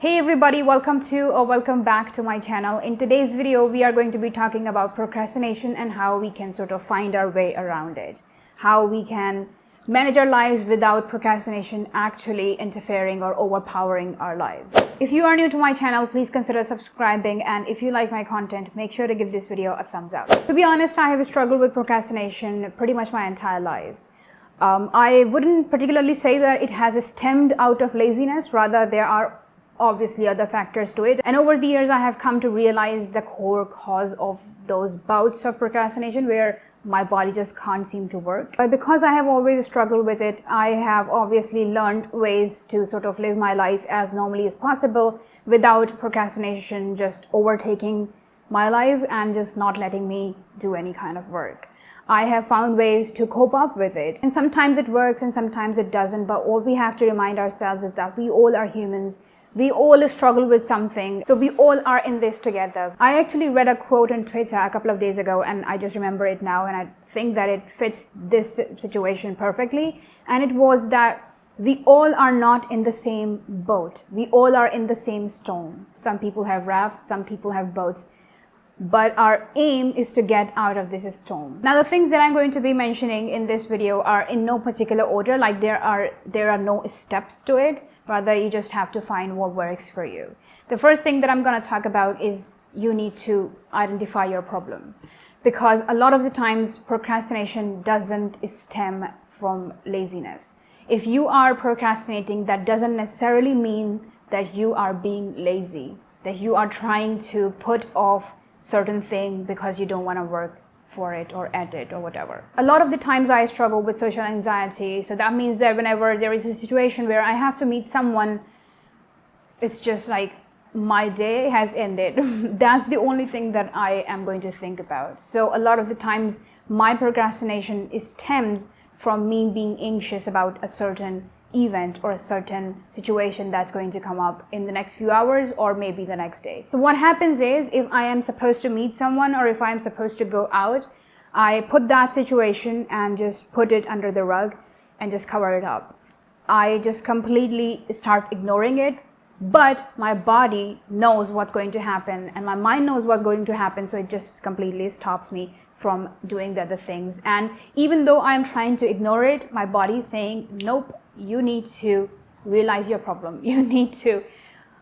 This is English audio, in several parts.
Hey everybody, welcome back to my channel. In today's video, we are going to be talking about procrastination and how we can sort of find our way around it. How we can manage our lives without procrastination actually interfering or overpowering our lives. If you are new to my channel, please consider subscribing, and if you like my content, make sure to give this video a thumbs up. To be honest, I have struggled with procrastination pretty much my entire life. I wouldn't particularly say that it has stemmed out of laziness, rather there are obviously other factors to it. And over the years, I have come to realize the core cause of those bouts of procrastination where my body just can't seem to work. But because I have always struggled with it, I have obviously learned ways to sort of live my life as normally as possible without procrastination just overtaking my life and just not letting me do any kind of work. I have found ways to cope up with it. And sometimes it works and sometimes it doesn't. But all we have to remind ourselves is that we all are humans. We all struggle with something, so we all are in this together. I actually read a quote on Twitter a couple of days ago, and I just remember it now, and I think that it fits this situation perfectly. And it was that we all are not in the same boat. We all are in the same storm. Some people have rafts, some people have boats, but our aim is to get out of this storm. Now, the things that I'm going to be mentioning in this video are in no particular order, like there are no steps to it. Rather, you just have to find what works for you. The first thing that I'm going to talk about is you need to identify your problem. Because a lot of the times, procrastination doesn't stem from laziness. If you are procrastinating, that doesn't necessarily mean that you are being lazy, that you are trying to put off certain thing because you don't want to work for it or at it or whatever. A lot of the times I struggle with social anxiety, so that means that whenever there is a situation where I have to meet someone, it's just like my day has ended. That's the only thing that I am going to think about. So a lot of the times my procrastination stems from me being anxious about a certain event or a certain situation that's going to come up in the next few hours or maybe the next day. So what happens is, if I am supposed to meet someone or if I am supposed to go out, I put that situation and just put it under the rug and just cover it up. I just completely start ignoring it, but my body knows what's going to happen and my mind knows what's going to happen, so it just completely stops me from doing the other things. And even though I'm trying to ignore it, my body is saying, nope, you need to realize your problem. You need to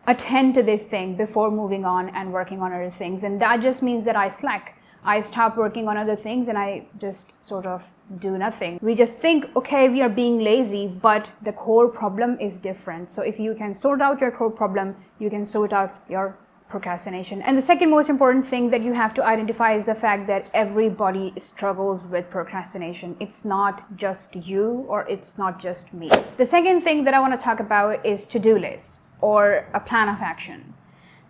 attend to this thing before moving on and working on other things. And that just means that I slack. I stop working on other things and I just sort of do nothing. We just think, okay, we are being lazy, but the core problem is different. So if you can sort out your core problem, you can sort out your procrastination. And the second most important thing that you have to identify is the fact that everybody struggles with procrastination. It's not just you or it's not just me. The second thing that I want to talk about is to-do list or a plan of action.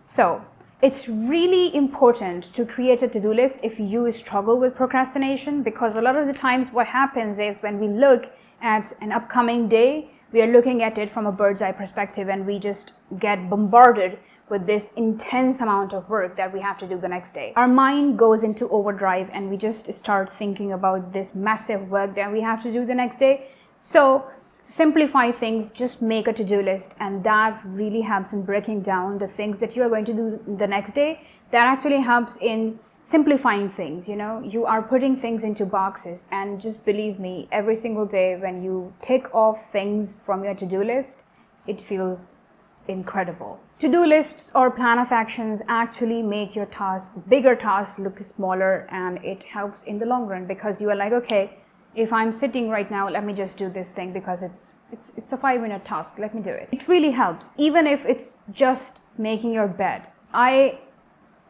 So it's really important to create a to-do list if you struggle with procrastination, because a lot of the times what happens is when we look at an upcoming day, we are looking at it from a bird's eye perspective and we just get bombarded with this intense amount of work that we have to do the next day. Our mind goes into overdrive and we just start thinking about this massive work that we have to do the next day. So to simplify things, just make a to-do list, and that really helps in breaking down the things that you are going to do the next day. That actually helps in simplifying things. You are putting things into boxes, and just believe me, every single day when you tick off things from your to-do list, it feels incredible. To-do lists or plan of actions actually make your bigger tasks look smaller, and it helps in the long run because you are like, okay, if I'm sitting right now, let me just do this thing because it's a 5-minute task, let me do it. It really helps, even if it's just making your bed. I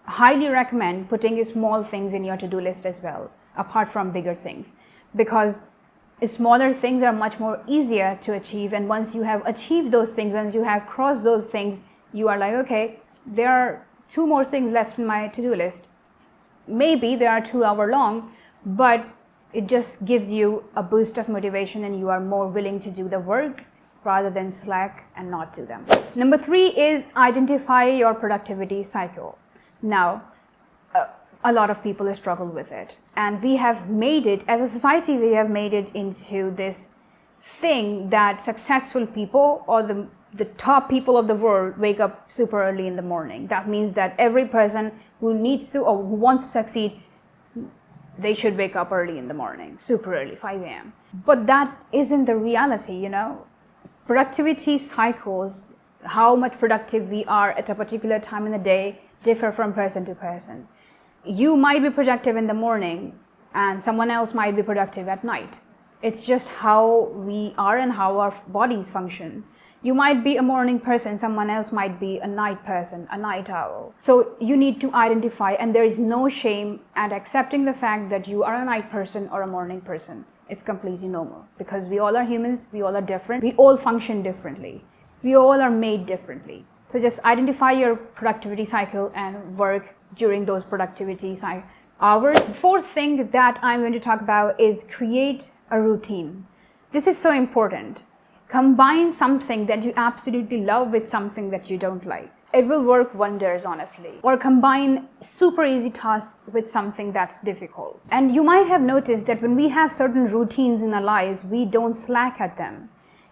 highly recommend putting small things in your to-do list as well, apart from bigger things, because smaller things are much more easier to achieve. And once you have achieved those things, once you have crossed those things, you are like, okay, there are 2 more things left in my to-do list. Maybe they are 2 hours long, but it just gives you a boost of motivation and you are more willing to do the work rather than slack and not do them. Number 3 is identify your productivity cycle. Now, a lot of people struggle with it, and we have made it, as a society, we have made it into this thing that successful people or the top people of the world wake up super early in the morning. That means that every person who needs to or who wants to succeed, they should wake up early in the morning, super early, 5 a.m. But that isn't the reality, you know. Productivity cycles, how much productive we are at a particular time in the day, differ from person to person. You might be productive in the morning and someone else might be productive at night. It's just how we are and how our bodies function. You might be a morning person, someone else might be a night person, a night owl. So you need to identify, and there is no shame at accepting the fact that you are a night person or a morning person. It's completely normal because we all are humans, we all are different, we all function differently, we all are made differently. So just identify your productivity cycle and work during those productivity hours. Fourth thing that I'm going to talk about is create a routine. This is so important. Combine something that you absolutely love with something that you don't like. It will work wonders, honestly. Or combine super easy tasks with something that's difficult. And you might have noticed that when we have certain routines in our lives, we don't slack at them.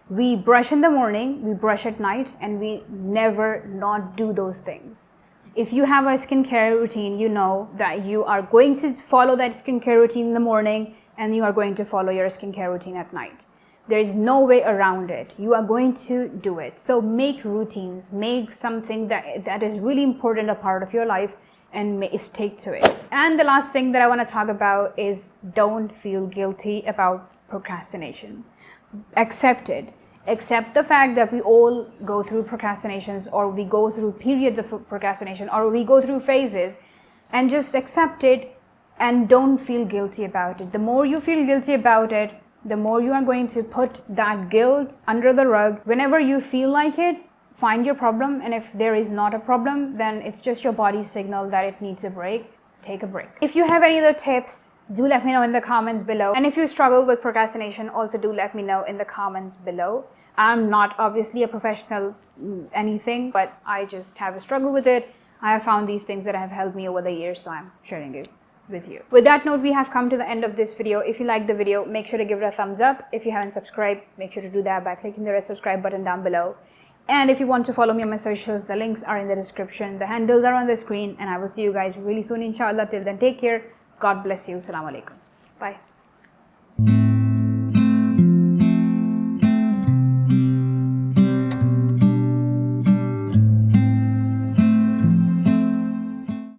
We brush in the morning, we brush at night, and we never not do those things. If you have a skincare routine, you know that you are going to follow that skincare routine in the morning and you are going to follow your skincare routine at night. There is no way around it. You are going to do it. So make routines, make something that is really important a part of your life and stick to it. And the last thing that I want to talk about is don't feel guilty about procrastination. Accept it. Accept the fact that we all go through procrastinations, or we go through periods of procrastination, or we go through phases, and just accept it and don't feel guilty about it. The more you feel guilty about it, the more you are going to put that guilt under the rug. Whenever you feel like it, find your problem, and if there is not a problem, then it's just your body's signal that it needs a break. Take a break. If you have any other tips, do let me know in the comments below. And if you struggle with procrastination, also do let me know in the comments below. I'm not obviously a professional anything, but I just have a struggle with it. I have found these things that have helped me over the years, so I'm sharing it with you. With that note, we have come to the end of this video. If you like the video, make sure to give it a thumbs up. If you haven't subscribed, make sure to do that by clicking the red subscribe button down below. And if you want to follow me on my socials, the links are in the description. The handles are on the screen, and I will see you guys really soon, inshallah. Till then, take care. God bless you. Assalamu alaikum. Bye.